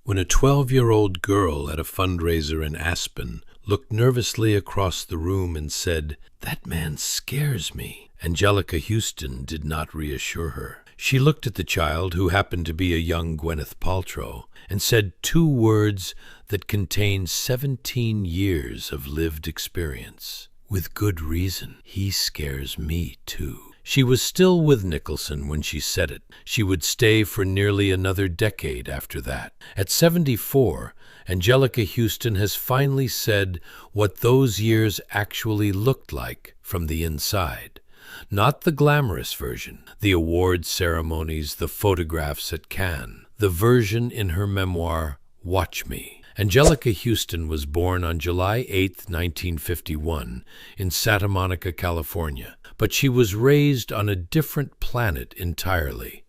When a 12-year-old girl at a fundraiser in Aspen looked nervously across the room and said, "That man scares me," Anjelica Huston did not reassure her. She looked at the child, who happened to be a young Gwyneth Paltrow, and said two words that contained 17 years of lived experience. "With good reason. He scares me, too." She was still with Nicholson when she said it. She would stay for nearly another decade after that. At 74, Anjelica Huston has finally said what those years actually looked like from the inside. Not the glamorous version, the award ceremonies, the photographs at Cannes. The version in her memoir, Watch Me. Anjelica Huston was born on July 8, 1951, in Santa Monica, California, but she was raised on a different planet entirely,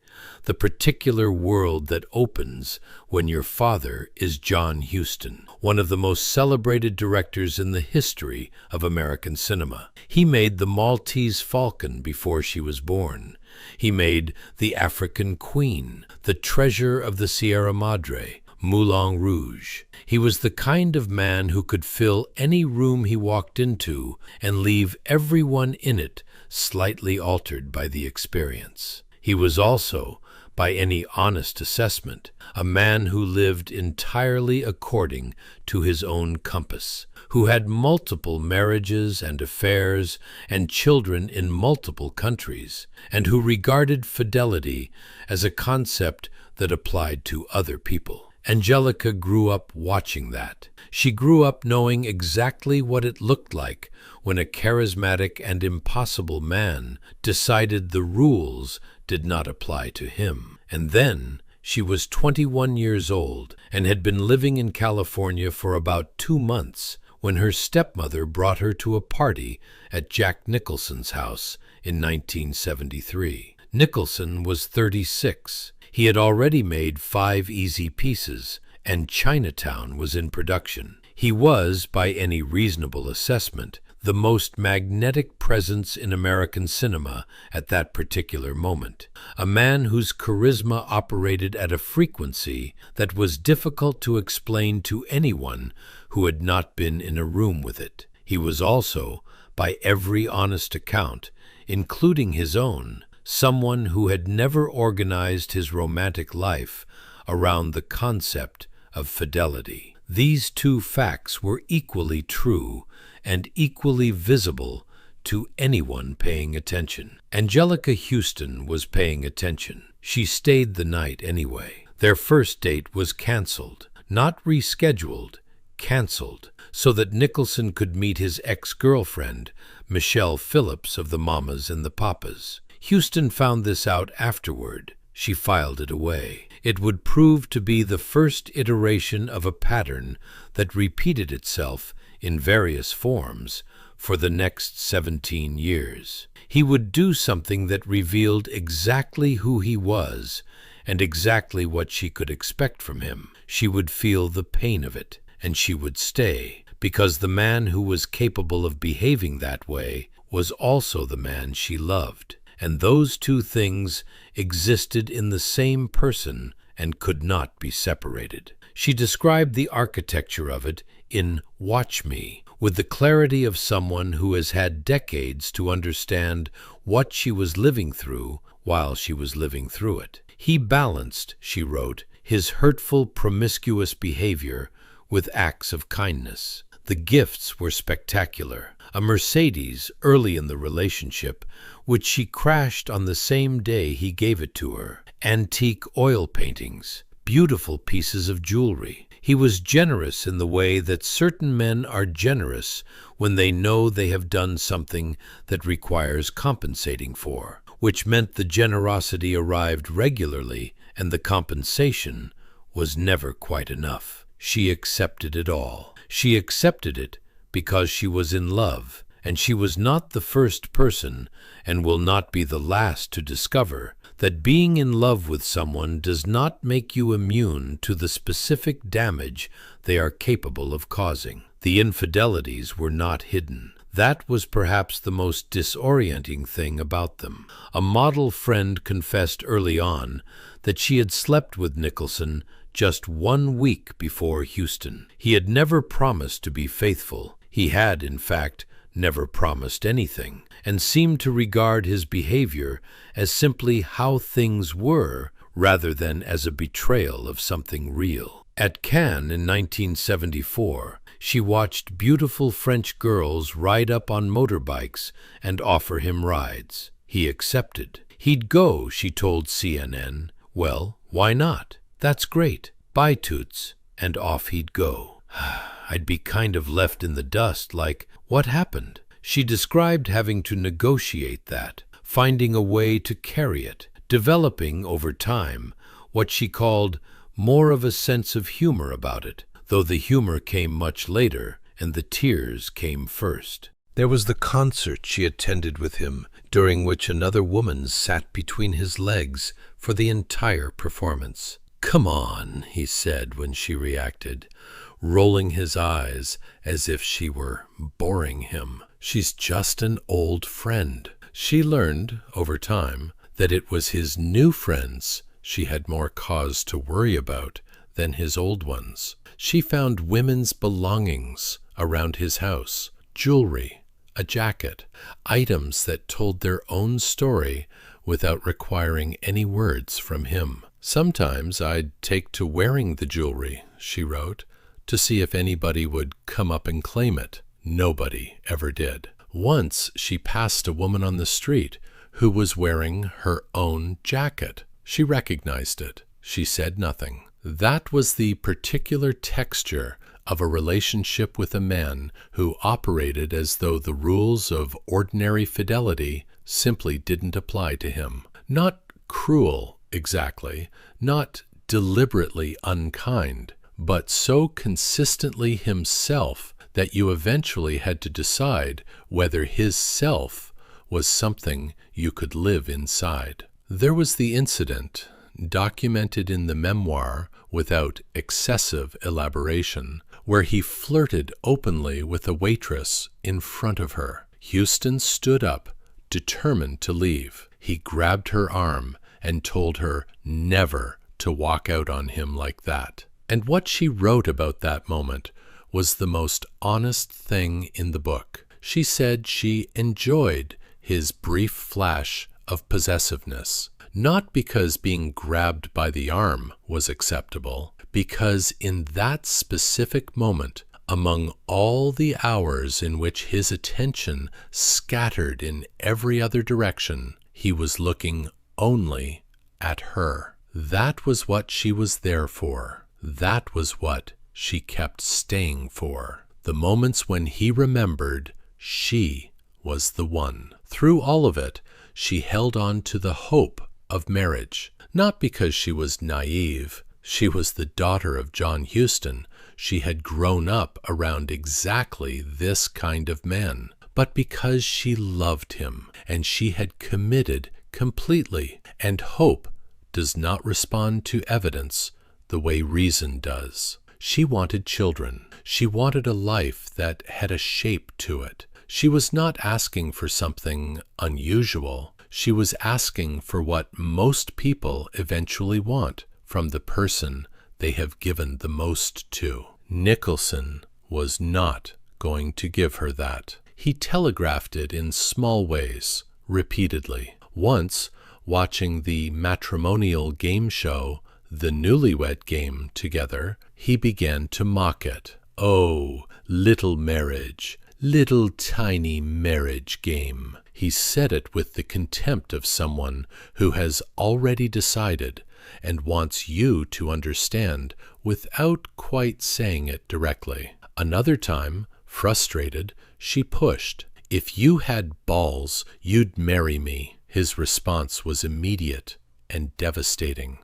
the particular world that opens when your father is John Huston, one of the most celebrated directors in the history of American cinema. He made The Maltese Falcon before she was born. He made The African Queen, The Treasure of the Sierra Madre, Moulin Rouge. He was the kind of man who could fill any room he walked into and leave everyone in it slightly altered by the experience. He was also, by any honest assessment, a man who lived entirely according to his own compass, who had multiple marriages and affairs and children in multiple countries, and who regarded fidelity as a concept that applied to other people. Anjelica grew up watching that. She grew up knowing exactly what it looked like when a charismatic and impossible man decided the rules did not apply to him. And then she was 21 years old and had been living in California for about 2 months when her stepmother brought her to a party at Jack Nicholson's house in 1973. Nicholson was 36. He had already made 5 easy pieces, and Chinatown was in production. He was, by any reasonable assessment, the most magnetic presence in American cinema at that particular moment. A man whose charisma operated at a frequency that was difficult to explain to anyone who had not been in a room with it. He was also, by every honest account, including his own, someone who had never organized his romantic life around the concept of fidelity. These two facts were equally true and equally visible to anyone paying attention. Anjelica Huston was paying attention. She stayed the night anyway. Their first date was canceled, not rescheduled, canceled, so that Nicholson could meet his ex-girlfriend, Michelle Phillips of the Mamas and the Papas. Huston found this out afterward. She filed it away. It would prove to be the first iteration of a pattern that repeated itself in various forms for the next 17 years. He would do something that revealed exactly who he was and exactly what she could expect from him. She would feel the pain of it, and she would stay, because the man who was capable of behaving that way was also the man she loved. And those two things existed in the same person and could not be separated. She described the architecture of it in Watch Me, with the clarity of someone who has had decades to understand what she was living through while she was living through it. He balanced, she wrote, his hurtful, promiscuous behavior with acts of kindness. The gifts were spectacular. A Mercedes early in the relationship, which she crashed on the same day he gave it to her. Antique oil paintings, beautiful pieces of jewelry. He was generous in the way that certain men are generous when they know they have done something that requires compensating for, which meant the generosity arrived regularly and the compensation was never quite enough. She accepted it all. She accepted it because she was in love, and she was not the first person, and will not be the last, to discover that being in love with someone does not make you immune to the specific damage they are capable of causing. The infidelities were not hidden. That was perhaps the most disorienting thing about them. A model friend confessed early on that she had slept with Nicholson just 1 week before Huston. He had never promised to be faithful. He had, in fact, never promised anything, and seemed to regard his behavior as simply how things were, rather than as a betrayal of something real. At Cannes in 1974, she watched beautiful French girls ride up on motorbikes and offer him rides. He accepted. He'd go, she told CNN. Well, why not? That's great. Bye, Toots. And off he'd go. I'd be kind of left in the dust, like, what happened? She described having to negotiate that, finding a way to carry it, developing over time what she called more of a sense of humor about it, though the humor came much later and the tears came first. There was the concert she attended with him, during which another woman sat between his legs for the entire performance. "Come on," he said when she reacted, rolling his eyes as if she were boring him. "She's just an old friend." She learned, over time, that it was his new friends she had more cause to worry about than his old ones. She found women's belongings around his house, jewelry, a jacket, items that told their own story without requiring any words from him. "Sometimes I'd take to wearing the jewelry," she wrote, "to see if anybody would come up and claim it. Nobody ever did." Once she passed a woman on the street who was wearing her own jacket. She recognized it. She said nothing. That was the particular texture of a relationship with a man who operated as though the rules of ordinary fidelity simply didn't apply to him. Not cruel, exactly, not deliberately unkind, but so consistently himself that you eventually had to decide whether his self was something you could live inside. There was the incident, documented in the memoir without excessive elaboration, where he flirted openly with a waitress in front of her. Huston stood up, determined to leave. He grabbed her arm and told her never to walk out on him like that. And what she wrote about that moment was the most honest thing in the book. She said she enjoyed his brief flash of possessiveness, not because being grabbed by the arm was acceptable, because in that specific moment, among all the hours in which his attention scattered in every other direction, he was looking only at her. That was what she was there for. That was what she kept staying for. The moments when he remembered she was the one. Through all of it, she held on to the hope of marriage, not because she was naive. She was the daughter of John Huston. She had grown up around exactly this kind of man, but because she loved him and she had committed completely. And hope does not respond to evidence the way reason does. She wanted children. She wanted a life that had a shape to it. She was not asking for something unusual. She was asking for what most people eventually want from the person they have given the most to. Nicholson was not going to give her that. He telegraphed it in small ways, repeatedly. Once, watching the matrimonial game show, The Newlywed Game, together, he began to mock it. "Oh, little marriage, little tiny marriage game." He said it with the contempt of someone who has already decided and wants you to understand without quite saying it directly. Another time, frustrated, she pushed, "If you had balls, you'd marry me." His response was immediate and devastating.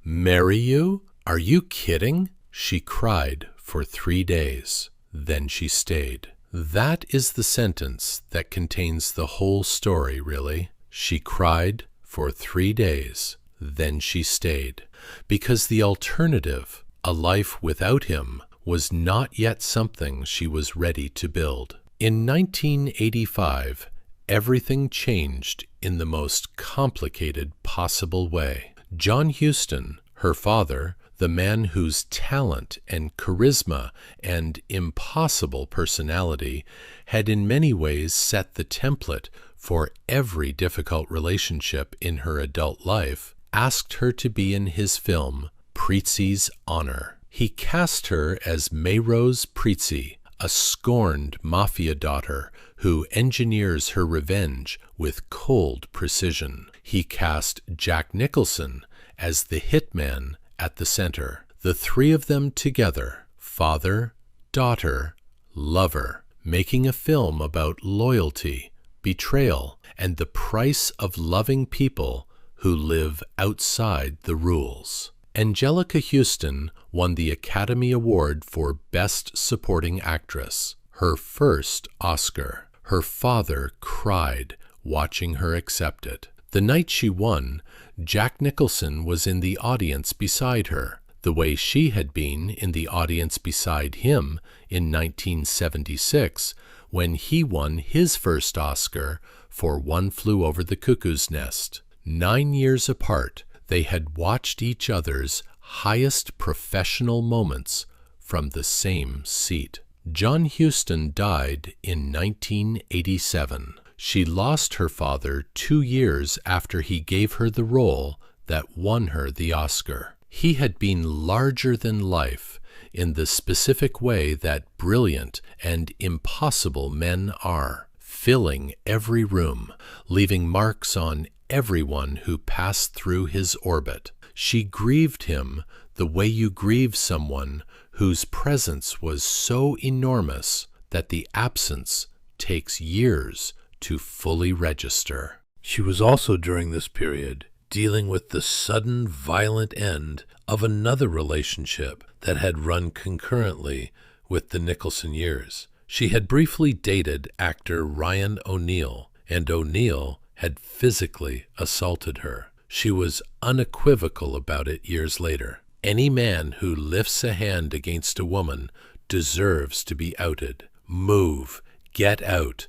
"Marry you? Are you kidding?" She cried for 3 days. Then she stayed. That is the sentence that contains the whole story, really. She cried for 3 days. Then she stayed. Because the alternative, a life without him, was not yet something she was ready to build. In 1985, everything changed in the most complicated possible way. John Huston, her father, the man whose talent and charisma and impossible personality had in many ways set the template for every difficult relationship in her adult life, asked her to be in his film, Prizzi's Honor. He cast her as Mayrose Prizzi, a scorned mafia daughter who engineers her revenge with cold precision. He cast Jack Nicholson as the hitman at the center. The three of them together, father, daughter, lover, making a film about loyalty, betrayal, and the price of loving people who live outside the rules. Anjelica Huston won the Academy Award for Best Supporting Actress, her first Oscar. Her father cried watching her accept it. The night she won, Jack Nicholson was in the audience beside her, the way she had been in the audience beside him in 1976 when he won his first Oscar for One Flew Over the Cuckoo's Nest. 9 years apart, they had watched each other's highest professional moments from the same seat. John Huston died in 1987. She lost her father 2 years after he gave her the role that won her the Oscar. He had been larger than life in the specific way that brilliant and impossible men are, filling every room, leaving marks on everyone who passed through his orbit. She grieved him the way you grieve someone whose presence was so enormous that the absence takes years to fully register. She was also during this period dealing with the sudden violent end of another relationship that had run concurrently with the Nicholson years. She had briefly dated actor Ryan O'Neal, and O'Neal had physically assaulted her. She was unequivocal about it years later. Any man who lifts a hand against a woman deserves to be outed. Move. Get out.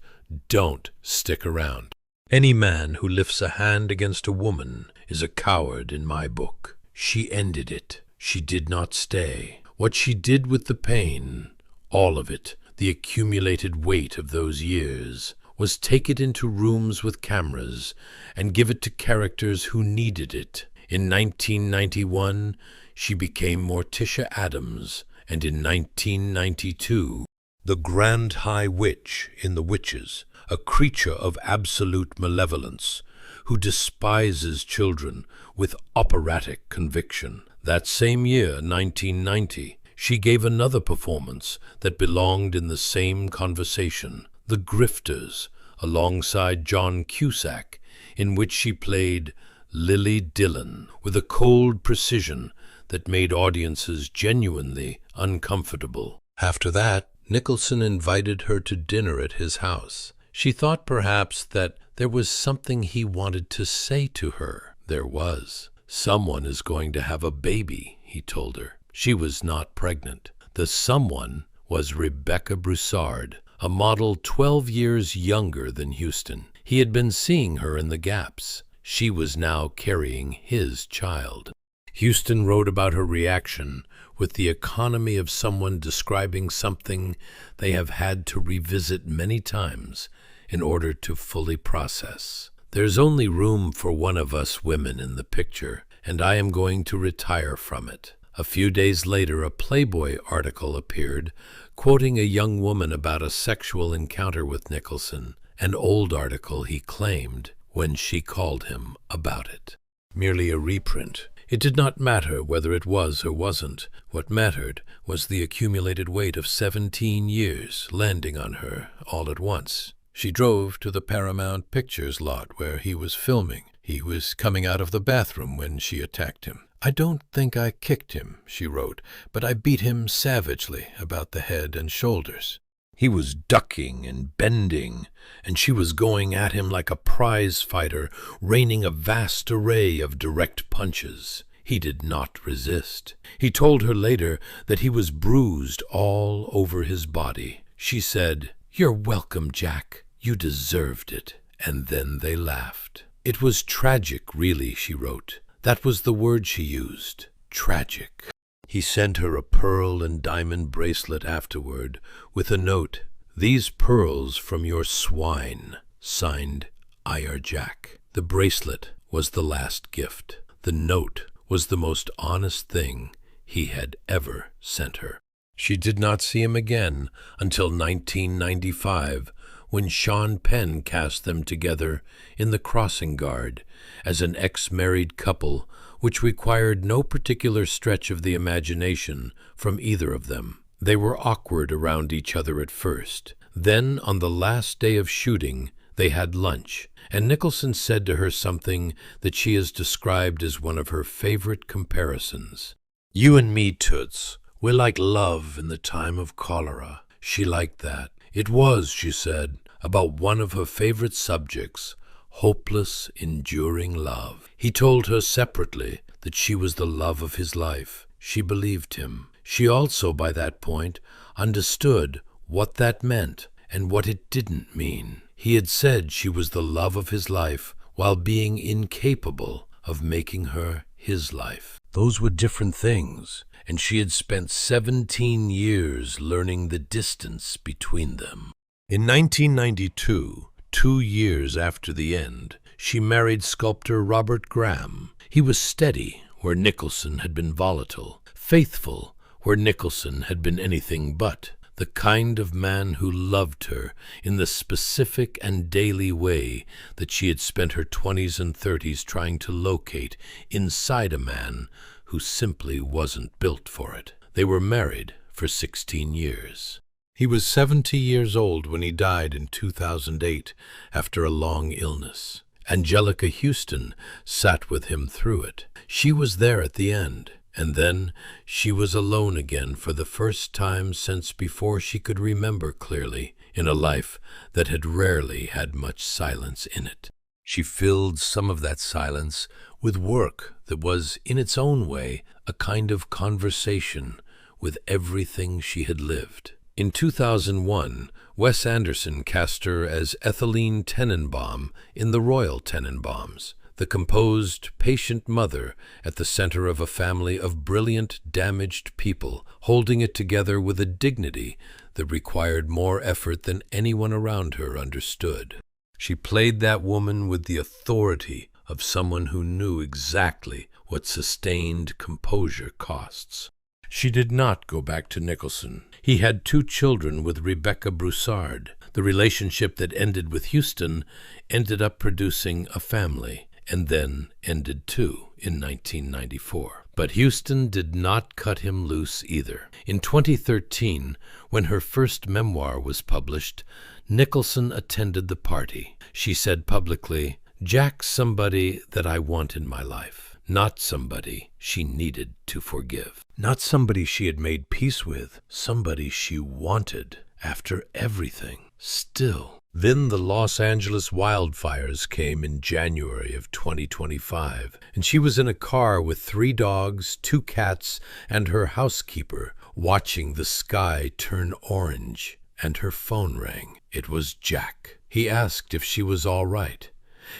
Don't stick around. Any man who lifts a hand against a woman is a coward in my book. She ended it. She did not stay. What she did with the pain, all of it, the accumulated weight of those years, was take it into rooms with cameras and give it to characters who needed it. In 1991, she became Morticia Addams, and in 1992, the Grand High Witch in The Witches, a creature of absolute malevolence, who despises children with operatic conviction. That same year, 1990, she gave another performance that belonged in the same conversation, The Grifters, alongside John Cusack, in which she played Lily Dillon with a cold precision that made audiences genuinely uncomfortable. After that, Nicholson invited her to dinner at his house. She thought perhaps that there was something he wanted to say to her. There was. Someone is going to have a baby, he told her. She was not pregnant. The someone was Rebecca Broussard, a model 12 years younger than Huston. He had been seeing her in the gaps. She was now carrying his child. Huston wrote about her reaction with the economy of someone describing something they have had to revisit many times in order to fully process. There's only room for one of us women in the picture, and I am going to retire from it. A few days later, a Playboy article appeared, quoting a young woman about a sexual encounter with Nicholson, an old article, he claimed, when she called him about it. Merely a reprint. It did not matter whether it was or wasn't. What mattered was the accumulated weight of 17 years landing on her all at once. She drove to the Paramount Pictures lot where he was filming. He was coming out of the bathroom when she attacked him. I don't think I kicked him, she wrote, but I beat him savagely about the head and shoulders. He was ducking and bending, and she was going at him like a prize fighter, raining a vast array of direct punches. He did not resist. He told her later that he was bruised all over his body. She said, "You're welcome, Jack. You deserved it." And then they laughed. It was tragic, really, she wrote. That was the word she used. Tragic. He sent her a pearl and diamond bracelet afterward with a note, "These pearls from your swine," signed I.R. Jack. The bracelet was the last gift. The note was the most honest thing he had ever sent her. She did not see him again until 1995, when Sean Penn cast them together in The Crossing Guard as an ex-married couple, which required no particular stretch of the imagination from either of them. They were awkward around each other at first. Then, on the last day of shooting, they had lunch, and Nicholson said to her something that she has described as one of her favorite comparisons. "You and me, Toots, we're like love in the time of cholera." She liked that. It was, she said, about one of her favorite subjects, hopeless, enduring love. He told her separately that she was the love of his life. She believed him. She also, by that point, understood what that meant and what it didn't mean. He had said she was the love of his life while being incapable of making her his life. Those were different things, and she had spent 17 years learning the distance between them. In 1992, 2 years after the end, she married sculptor Robert Graham. He was steady where Nicholson had been volatile, faithful where Nicholson had been anything but, the kind of man who loved her in the specific and daily way that she had spent her 20s and 30s trying to locate inside a man who simply wasn't built for it. They were married for 16 years. He was 70 years old when he died in 2008 after a long illness. Anjelica Huston sat with him through it. She was there at the end, and then she was alone again for the first time since before she could remember clearly, in a life that had rarely had much silence in it. She filled some of that silence with work that was, in its own way, a kind of conversation with everything she had lived. In 2001, Wes Anderson cast her as Etheline Tenenbaum in The Royal Tenenbaums, the composed, patient mother at the center of a family of brilliant, damaged people, holding it together with a dignity that required more effort than anyone around her understood. She played that woman with the authority of someone who knew exactly what sustained composure costs. She did not go back to Nicholson. He had 2 children with Rebecca Broussard. The relationship that ended with Huston ended up producing a family, and then ended too in 1994. But Huston did not cut him loose either. In 2013, when her first memoir was published, Nicholson attended the party. She said publicly, "Jack's somebody that I want in my life, not somebody she needed to forgive. Not somebody she had made peace with, somebody she wanted after everything, still." Then the Los Angeles wildfires came in January of 2025, and she was in a car with 3 dogs, 2 cats, and her housekeeper, watching the sky turn orange, and her phone rang. It was Jack. He asked if she was all right.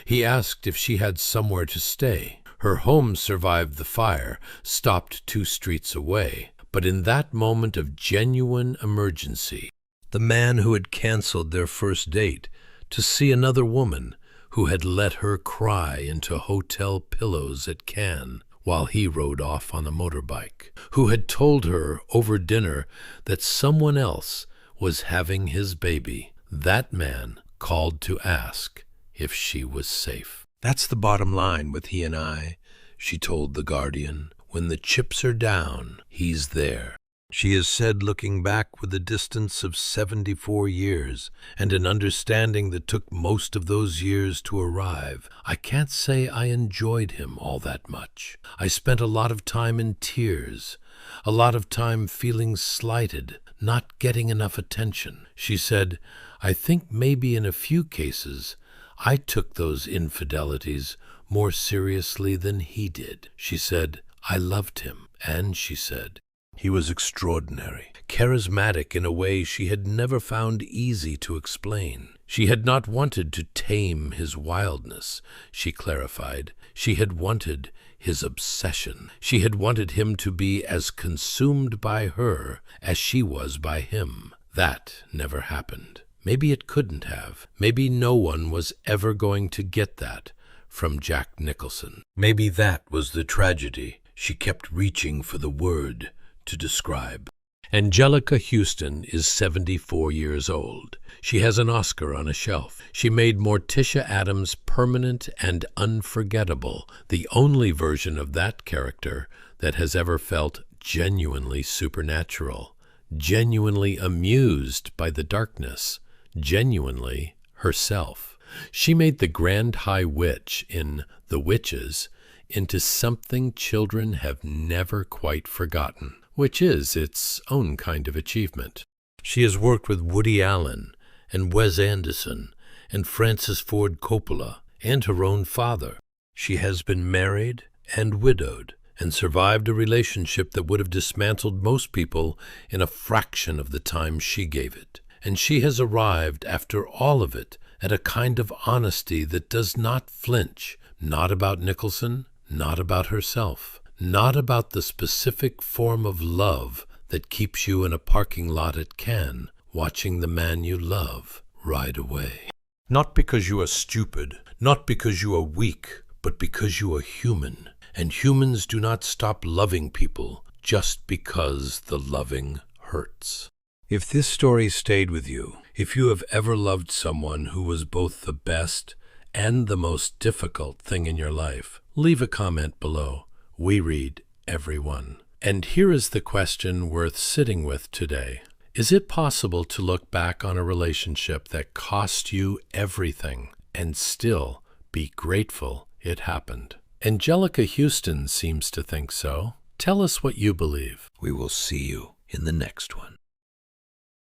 He asked if she had somewhere to stay. Her home survived the fire, stopped 2 streets away. But in that moment of genuine emergency, the man who had canceled their first date to see another woman, who had let her cry into hotel pillows at Cannes while he rode off on a motorbike, who had told her over dinner that someone else was having his baby, that man called to ask if she was safe. "That's the bottom line with he and I," she told The Guardian. "When the chips are down, he's there." She has said, looking back with a distance of 74 years and an understanding that took most of those years to arrive, "I can't say I enjoyed him all that much. I spent a lot of time in tears, a lot of time feeling slighted, not getting enough attention." She said, "I think maybe in a few cases I took those infidelities more seriously than he did." She said, "I loved him," and she said, "He was extraordinary, charismatic in a way she had never found easy to explain. She had not wanted to tame his wildness, she clarified. She had wanted his obsession. She had wanted him to be as consumed by her as she was by him. That never happened. Maybe it couldn't have. Maybe no one was ever going to get that from Jack Nicholson. Maybe that was the tragedy she kept reaching for the word to describe. Anjelica Huston is 74 years old. She has an Oscar on a shelf. She made Morticia Addams permanent and unforgettable, the only version of that character that has ever felt genuinely supernatural, genuinely amused by the darkness, genuinely herself. She made the Grand High Witch in The Witches into something children have never quite forgotten, which is its own kind of achievement. She has worked with Woody Allen and Wes Anderson and Francis Ford Coppola and her own father. She has been married and widowed and survived a relationship that would have dismantled most people in a fraction of the time she gave it. And she has arrived after all of it at a kind of honesty that does not flinch, not about Nicholson, not about herself, not about the specific form of love that keeps you in a parking lot at Cannes, watching the man you love ride away. Not because you are stupid, not because you are weak, but because you are human. And humans do not stop loving people just because the loving hurts. If this story stayed with you, if you have ever loved someone who was both the best and the most difficult thing in your life, leave a comment below. We read every one. And here is the question worth sitting with today. Is it possible to look back on a relationship that cost you everything and still be grateful it happened? Anjelica Huston seems to think so. Tell us what you believe. We will see you in the next one.